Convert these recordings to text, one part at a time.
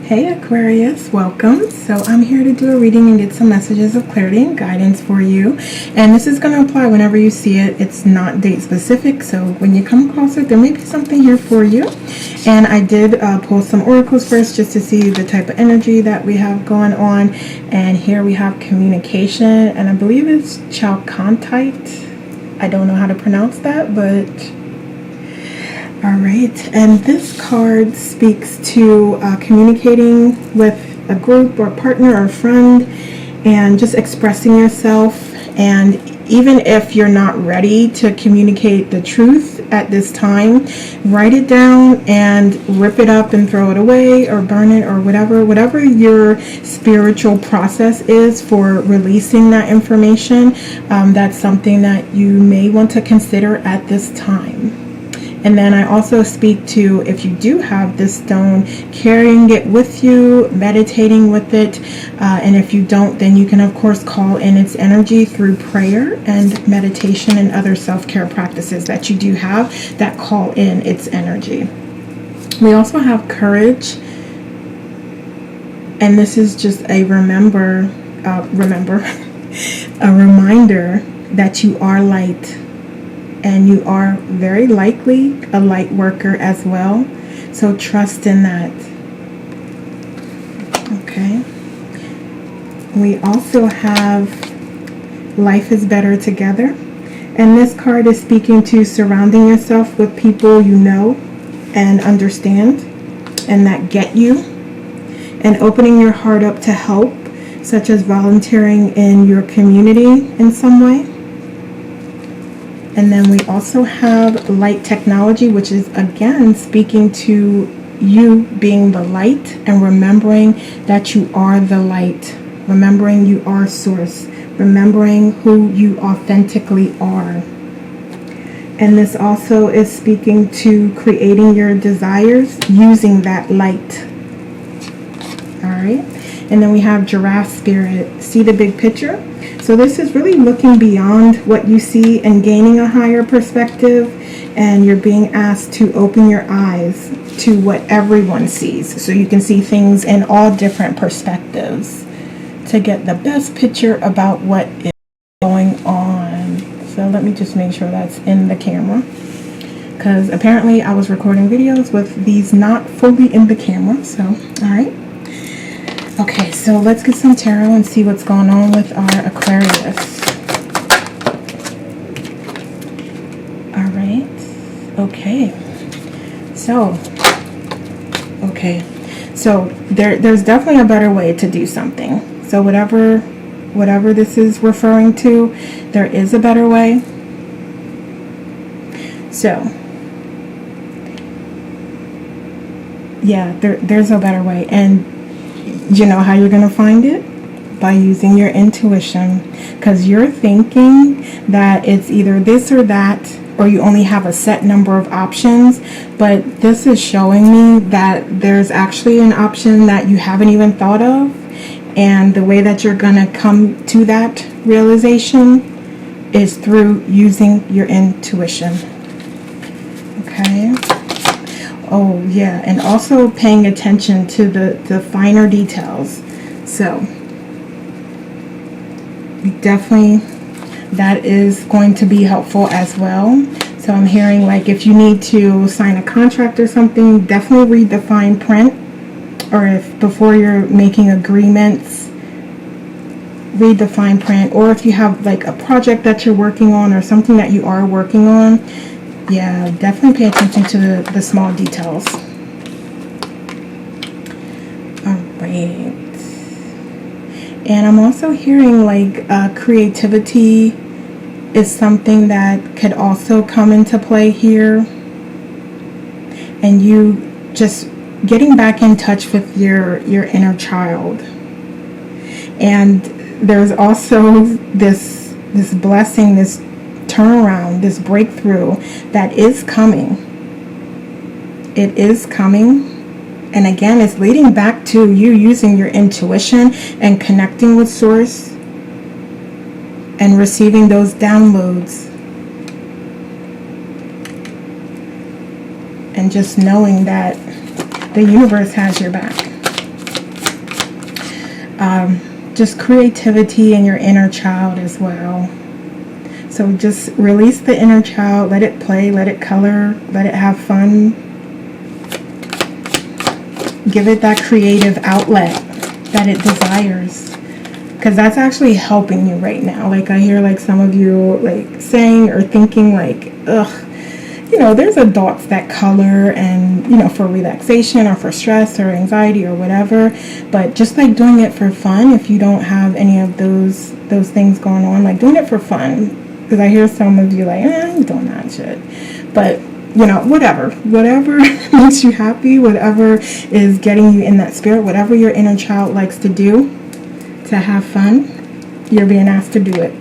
Hey Aquarius, welcome. So I'm here to do a reading and get some messages of clarity and guidance for you. And this is going to apply whenever you see it. It's not date specific, so when you come across it, there may be something here for you. And I did pull some oracles first just to see the type of energy that we have going on. And here we have communication, and I believe it's chalcontite. I don't know how to pronounce that, but all right, and this card speaks to communicating with a group or partner or friend and just expressing yourself. And even if you're not ready to communicate the truth at this time, write it down and rip it up and throw it away or burn it or whatever your spiritual process is for releasing that information. That's something that you may want to consider at this time. And then I also speak to, if you do have this stone, carrying it with you, meditating with it. And if you don't, then you can, of course, call in its energy through prayer and meditation and other self-care practices that you do have that call in its energy. We also have courage. And this is just a a reminder that you are light. And you are very likely a light worker as well. So trust in that. Okay. We also have life is better together. And this card is speaking to surrounding yourself with people you know and understand and that get you. And opening your heart up to help, such as volunteering in your community in some way. And then we also have light technology, which is again speaking to you being the light and remembering that you are the light, remembering you are source, remembering who you authentically are. And this also is speaking to creating your desires using that light. All right. And then we have giraffe spirit. See the big picture? So this is really looking beyond what you see and gaining a higher perspective. And you're being asked to open your eyes to what everyone sees. So you can see things in all different perspectives to get the best picture about what is going on. So let me just make sure that's in the camera, because apparently I was recording videos with these not fully in the camera. So, all right. Okay, so let's get some tarot and see what's going on with our Aquarius. All right. Okay. So there's definitely a better way to do something. So whatever this is referring to, there is a better way. So yeah, there's a better way. And you know how you're going to find it? By using your intuition, because you're thinking that it's either this or that, or you only have a set number of options. But this is showing me that there's actually an option that you haven't even thought of, and the way that you're going to come to that realization is through using your intuition. Okay. Oh yeah, and also paying attention to the finer details. So definitely that is going to be helpful as well. So I'm hearing, like, if you need to sign a contract or something, definitely read the fine print. Or if before you're making agreements, read the fine print. Or if you have like a project that you're working on or something that you are working on, yeah, definitely pay attention to the small details. All right. And I'm also hearing like creativity is something that could also come into play here. And you just getting back in touch with your inner child. And there's also this blessing, this turnaround, this breakthrough that is coming. It is coming. And again, it's leading back to you using your intuition and connecting with source and receiving those downloads. And just knowing that the universe has your back. just creativity in your inner child as well. So just release the inner child, let it play, let it color, let it have fun. Give it that creative outlet that it desires, because that's actually helping you right now. Like I hear like some of you like saying or thinking like, ugh, you know, there's adults that color and, you know, for relaxation or for stress or anxiety or whatever, but just like doing it for fun, if you don't have any of those things going on, like doing it for fun. Because I hear some of you like, I'm doing that shit. But, you know, whatever makes you happy, whatever is getting you in that spirit, whatever your inner child likes to do to have fun, you're being asked to do it.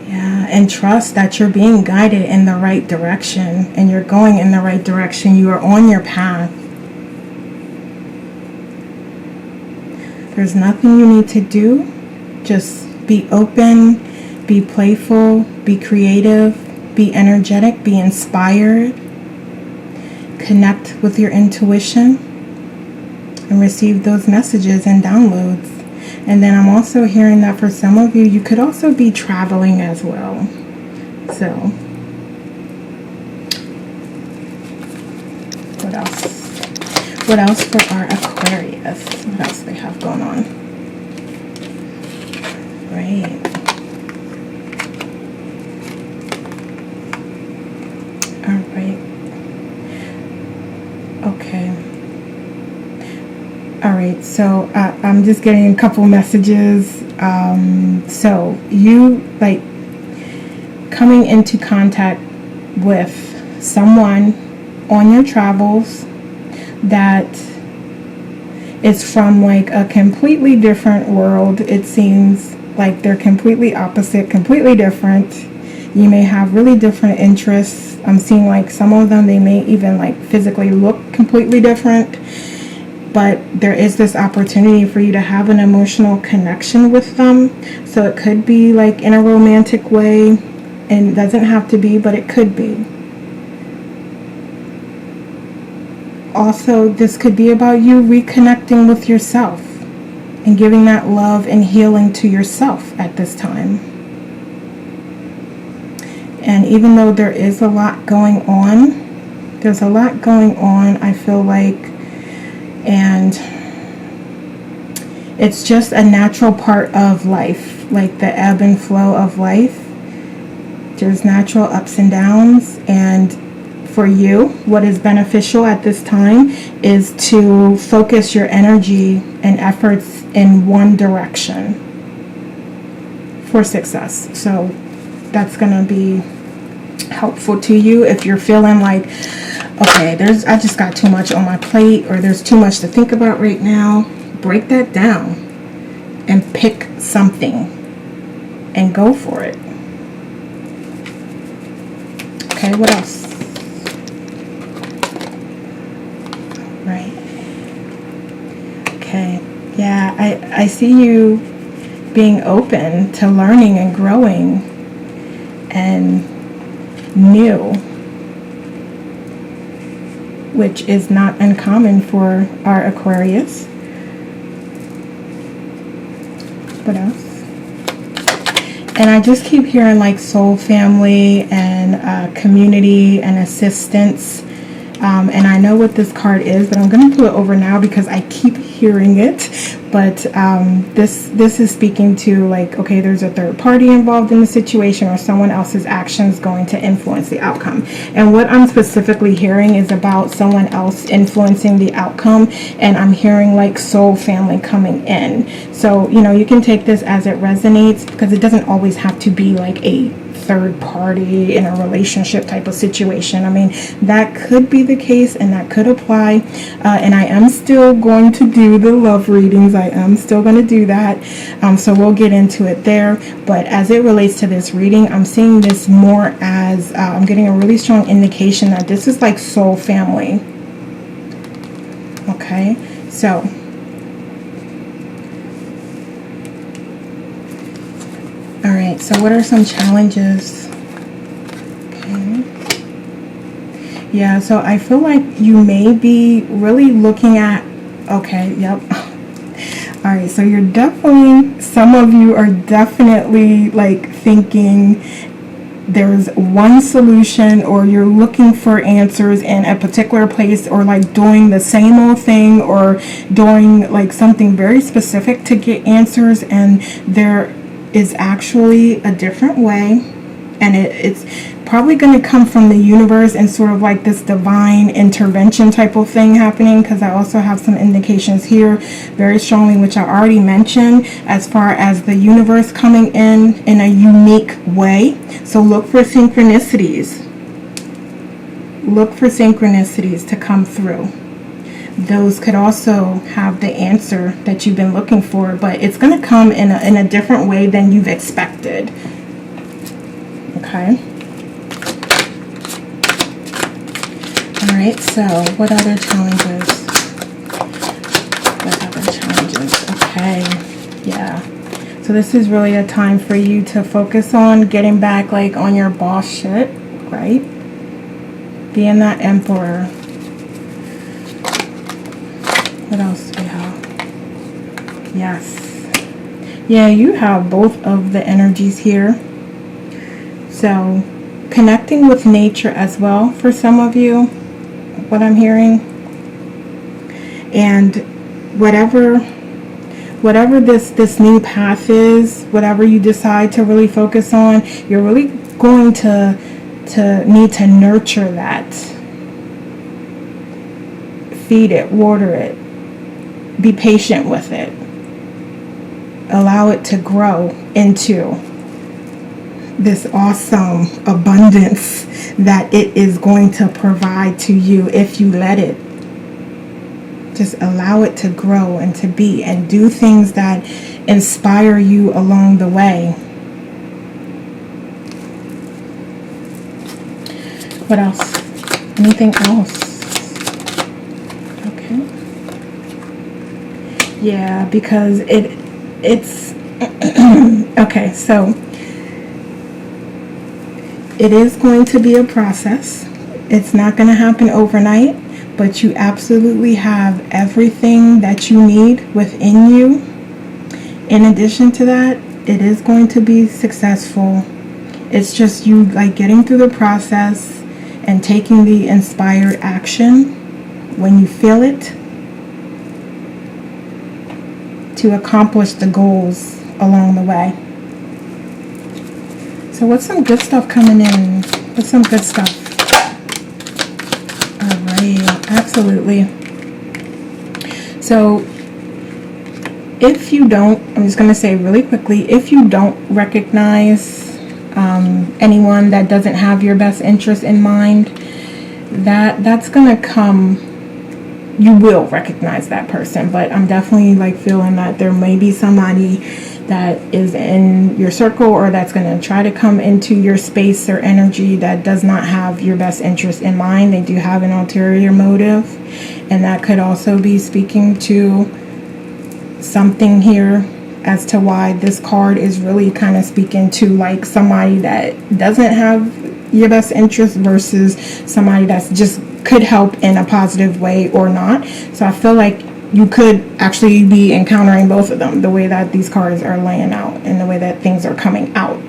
Yeah, and trust that you're being guided in the right direction and you're going in the right direction. You are on your path. There's nothing you need to do. Just be open, be playful, be creative, be energetic, be inspired. Connect with your intuition and receive those messages and downloads. And then I'm also hearing that for some of you, you could also be traveling as well. So, what else? What else for our Aquarius? What else they have going on? Right. All right. Okay. All right. So I'm just getting a couple messages. So you like coming into contact with someone on your travels that is from like a completely different world. It seems like they're completely opposite, completely different. You may have really different interests. I'm seeing like some of them, they may even like physically look completely different. But there is this opportunity for you to have an emotional connection with them. So it could be like in a romantic way, and it doesn't have to be, but it could be. Also, this could be about you reconnecting with yourself and giving that love and healing to yourself at this time. And even though there is a lot going on, there's a lot going on, I feel like, and it's just a natural part of life, like the ebb and flow of life. There's natural ups and downs, and for you, what is beneficial at this time is to focus your energy and efforts in one direction for success. So that's going to be helpful to you if you're feeling like, okay, I just got too much on my plate, or there's too much to think about right now. Break that down and pick something and go for it. Okay, what else? Right. Okay. Yeah, I see you being open to learning and growing and new, which is not uncommon for our Aquarius. What else? And I just keep hearing like soul family and community and assistance. And I know what this card is, but I'm going to pull it over now because I keep hearing it. But this is speaking to like, okay, there's a third party involved in the situation, or someone else's actions going to influence the outcome. And what I'm specifically hearing is about someone else influencing the outcome. And I'm hearing like soul family coming in. So, you know, you can take this as it resonates, because it doesn't always have to be like a third party in a relationship type of situation. I mean, that could be the case and that could apply. And I am still going to do the love readings. I am still going to do that. So we'll get into it there. But as it relates to this reading, I'm seeing this more as I'm getting a really strong indication that this is like soul family. Okay, so all right, so what are some challenges? Okay. Yeah, so I feel like you may be really looking at Okay, yep. All right, so you're definitely, some of you are definitely like thinking there's one solution, or you're looking for answers in a particular place, or like doing the same old thing, or doing like something very specific to get answers, and there is actually a different way, and it's probably going to come from the universe and sort of like this divine intervention type of thing happening, because I also have some indications here very strongly, which I already mentioned, as far as the universe coming in a unique way. So look for synchronicities. Look for synchronicities to come through. Those could also have the answer that you've been looking for, but it's going to come in a different way than you've expected. Okay. Alright, so what other challenges? What other challenges? Okay, yeah. So this is really a time for you to focus on getting back like on your boss shit, right? Being that emperor. What else do we have? Yes. Yeah, you have both of the energies here. So connecting with nature as well for some of you, what I'm hearing. And whatever this new path is, whatever you decide to really focus on, you're really going to need to nurture that. Feed it, water it, be patient with it, allow it to grow into this awesome abundance that it is going to provide to you if you let it. Just allow it to grow and to be, and do things that inspire you along the way. What else? Anything else? Okay. Yeah, because it's okay, so it is going to be a process. It's not going to happen overnight, but you absolutely have everything that you need within you. In addition to that, it is going to be successful. It's just you like getting through the process and taking the inspired action when you feel it to accomplish the goals along the way. So what's some good stuff coming in? What's some good stuff? Alright, absolutely. So if you don't, I'm just going to say really quickly, if you don't recognize anyone that doesn't have your best interest in mind, that's going to come. You will recognize that person, but I'm definitely like feeling that there may be somebody that is in your circle, or that's going to try to come into your space or energy that does not have your best interest in mind. They do have an ulterior motive, and that could also be speaking to something here as to why this card is really kind of speaking to like somebody that doesn't have your best interest versus somebody that's just could help in a positive way or not. So I feel like you could actually be encountering both of them, the way that these cards are laying out and the way that things are coming out.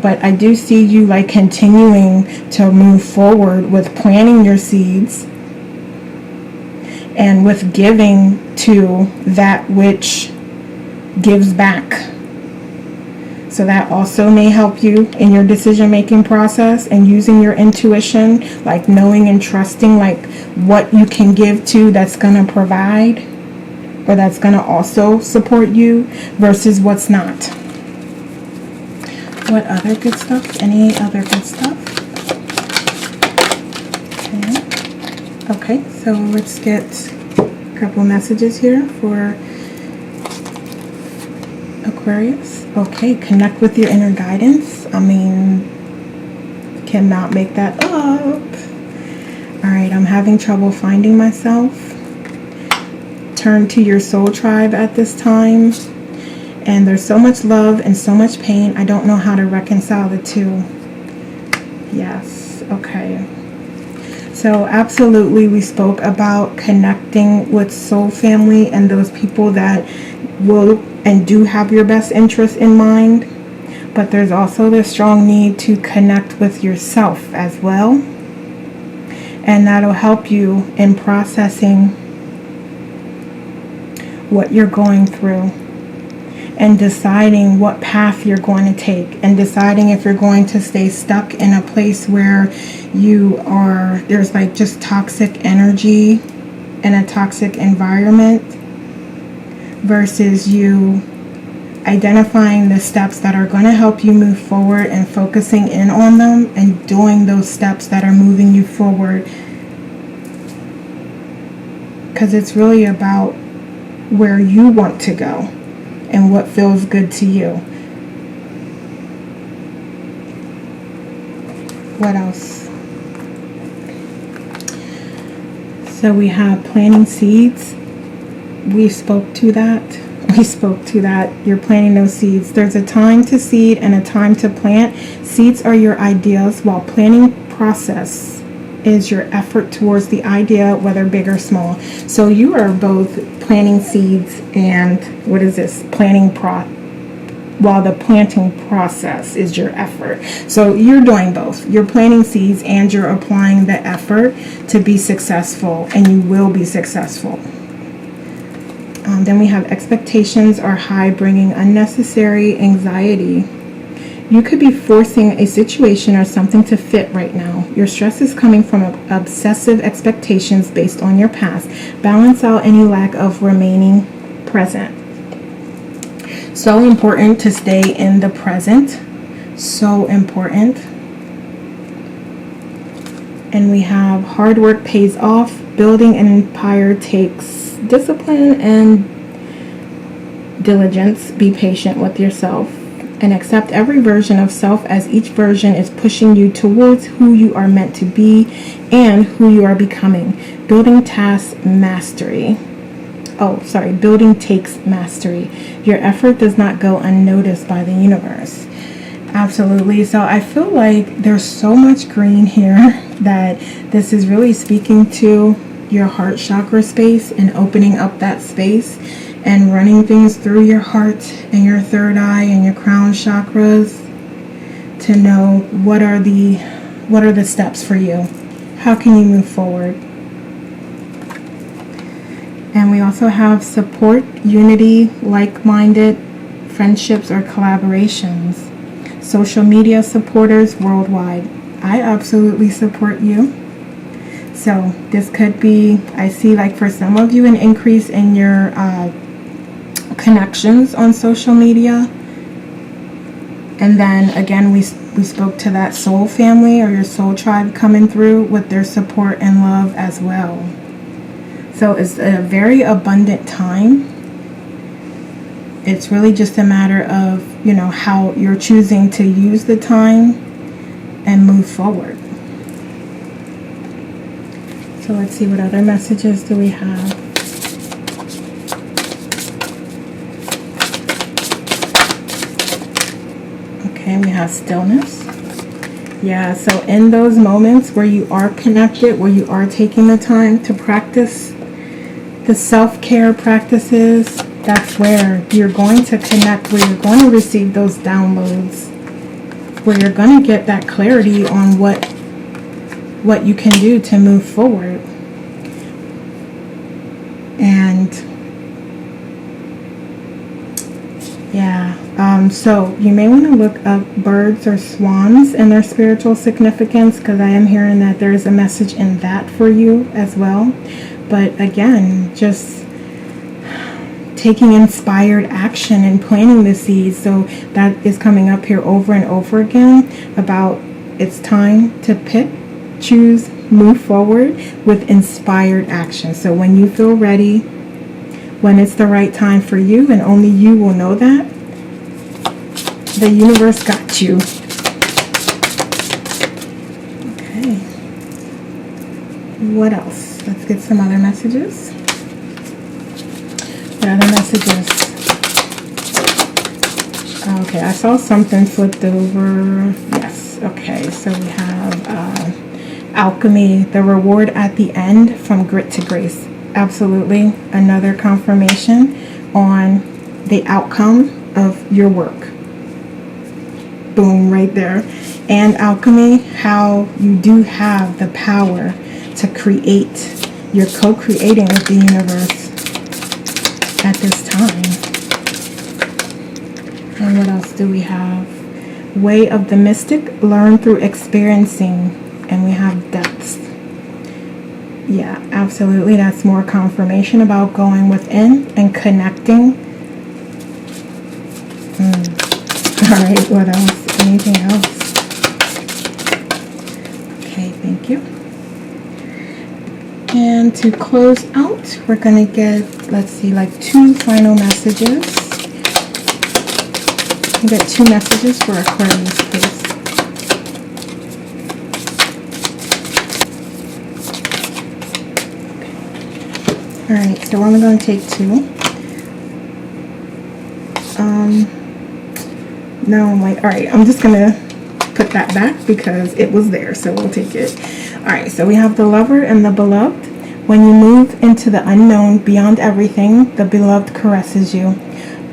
But I do see you like continuing to move forward with planting your seeds and with giving to that which gives back. So that also may help you in your decision-making process and using your intuition, like knowing and trusting like what you can give to that's going to provide, or that's going to also support you, versus what's not. What other good stuff? Any other good stuff? Okay, so let's get a couple messages here for Aquarius. Okay, connect with your inner guidance. I mean, cannot make that up. Alright, I'm having trouble finding myself. Turn to your soul tribe at this time. And there's so much love and so much pain. I don't know how to reconcile the two. Yes, okay. So So absolutely, we spoke about connecting with soul family and those people that will and do have your best interest in mind. But there's also the strong need to connect with yourself as well. And that'll help you in processing what you're going through and deciding what path you're going to take, and deciding if you're going to stay stuck in a place where there's like just toxic energy in a toxic environment, versus you identifying the steps that are going to help you move forward and focusing in on them and doing those steps that are moving you forward. Because it's really about where you want to go and what feels good to you. What else? So we have planting seeds. We spoke to that. You're planting those seeds. There's a time to seed and a time to plant. Seeds are your ideas, while planting process is your effort towards the idea, whether big or small. So you are both planting seeds and while the planting process is your effort. So you're doing both. You're planting seeds and you're applying the effort to be successful, and you will be successful. Then we have expectations are high, bringing unnecessary anxiety. You could be forcing a situation or something to fit right now. Your stress is coming from obsessive expectations based on your past. Balance out any lack of remaining present. So important to stay in the present. So important. And we have hard work pays off. Building an empire takes discipline and diligence. Be patient with yourself and accept every version of self, as each version is pushing you towards who you are meant to be and who you are becoming. Building takes mastery. Your effort does not go unnoticed by the universe. Absolutely. So I feel like there's so much green here that this is really speaking to your heart chakra space and opening up that space and running things through your heart and your third eye and your crown chakras to know what are the steps for you. How can you move forward? And we also have support, unity, like-minded friendships or collaborations. Social media supporters worldwide. I absolutely support you. So this could be, I see like for some of you, an increase in your connections on social media. And then again, we spoke to that soul family or your soul tribe coming through with their support and love as well. So it's a very abundant time. It's really just a matter of, how you're choosing to use the time and move forward. So let's see, what other messages do we have? Okay, we have stillness. Yeah, so in those moments where you are connected, where you are taking the time to practice the self-care practices, that's where you're going to connect, where you're going to receive those downloads, where you're going to get that clarity on what you can do to move forward. And so you may want to look up birds or swans and their spiritual significance, because I am hearing that there is a message in that for you as well. But again, just taking inspired action and planting the seeds. So that is coming up here over and over again about it's time to pick, choose, move forward with inspired action. So when you feel ready, when it's the right time for you, and only you will know that, the universe got you. Okay. What else? Let's get some other messages. What other messages? Okay, I saw something flipped over. Yes. Okay, so we have Alchemy, the reward at the end from grit to grace. Absolutely another confirmation on the outcome of your work. Boom, right there. And alchemy, how you do have the power to create. You're co-creating with the universe at this time. And what else do we have? Way of the mystic, learn through experiencing. And we have depths. Yeah, absolutely. That's more confirmation about going within and connecting. All right, what else? Anything else? Okay, thank you. And to close out, we're going to get, let's see, like 2 final messages. We get 2 messages for Aquarius, please. All right, so we're only going to take 2. Now I'm like, all right, I'm just going to put that back because it was there, so we'll take it. All right, so we have the lover and the beloved. When you move into the unknown beyond everything, the beloved caresses you.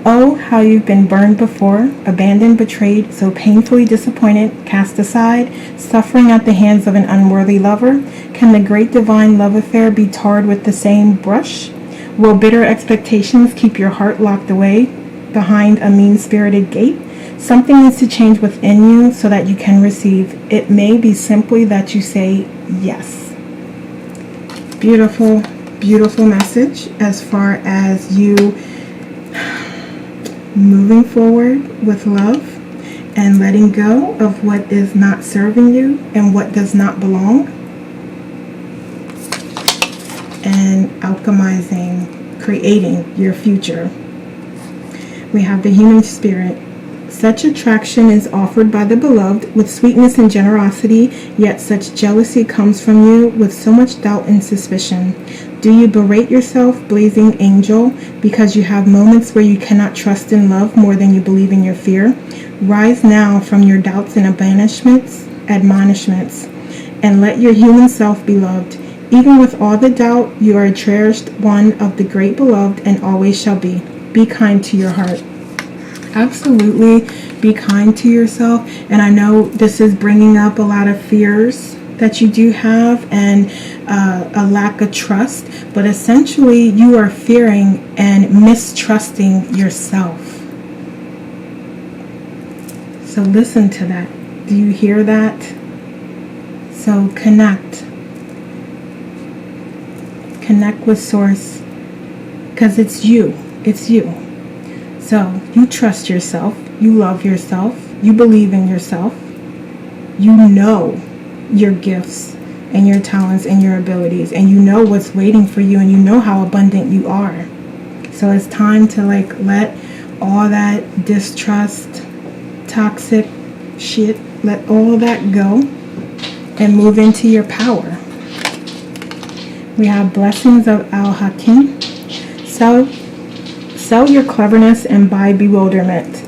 Oh, how you've been burned before, abandoned, betrayed, so painfully disappointed, cast aside, suffering at the hands of an unworthy lover. Can the great divine love affair be tarred with the same brush? Will bitter expectations keep your heart locked away behind a mean-spirited gate? Something needs to change within you so that you can receive. It may be simply that you say yes. Beautiful, beautiful message as far as you moving forward with love and letting go of what is not serving you and what does not belong, and alchemizing, creating your future. We have the human spirit. Such attraction is offered by the beloved with sweetness and generosity, yet such jealousy comes from you with so much doubt and suspicion. Do you berate yourself, blazing angel, because you have moments where you cannot trust in love more than you believe in your fear? Rise now from your doubts and admonishments, and let your human self be loved. Even with all the doubt, you are a cherished one of the great beloved and always shall be. Be kind to your heart. Absolutely, be kind to yourself. And I know this is bringing up a lot of fears that you do have and a lack of trust, but essentially you are fearing and mistrusting yourself. So listen to that. Do you hear that? So connect with source, because it's you. So you trust yourself, you love yourself, you believe in yourself, you know your gifts and your talents and your abilities, and you know what's waiting for you, and you know how abundant you are. So it's time to let all that distrust, toxic shit, let all of that go and move into your power. We have blessings of Al-Hakim. Sell your cleverness and buy bewilderment.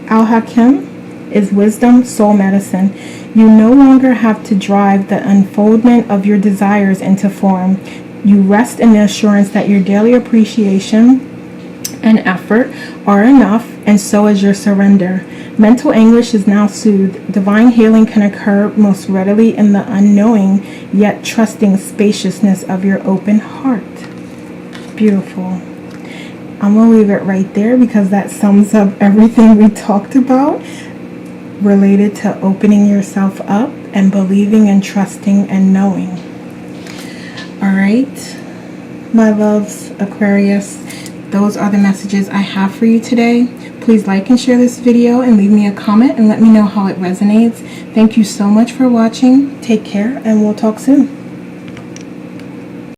Al-Hakim is wisdom, soul medicine. You no longer have to drive the unfoldment of your desires into form. You rest in the assurance that your daily appreciation and effort are enough, and so is your surrender. Mental anguish is now soothed. Divine healing can occur most readily in the unknowing, yet trusting spaciousness of your open heart. Beautiful. I'm going to leave it right there because that sums up everything we talked about related to opening yourself up and believing and trusting and knowing. All right, my loves, Aquarius, those are the messages I have for you today. Please like and share this video and leave me a comment and let me know how it resonates. Thank you so much for watching. Take care and we'll talk soon.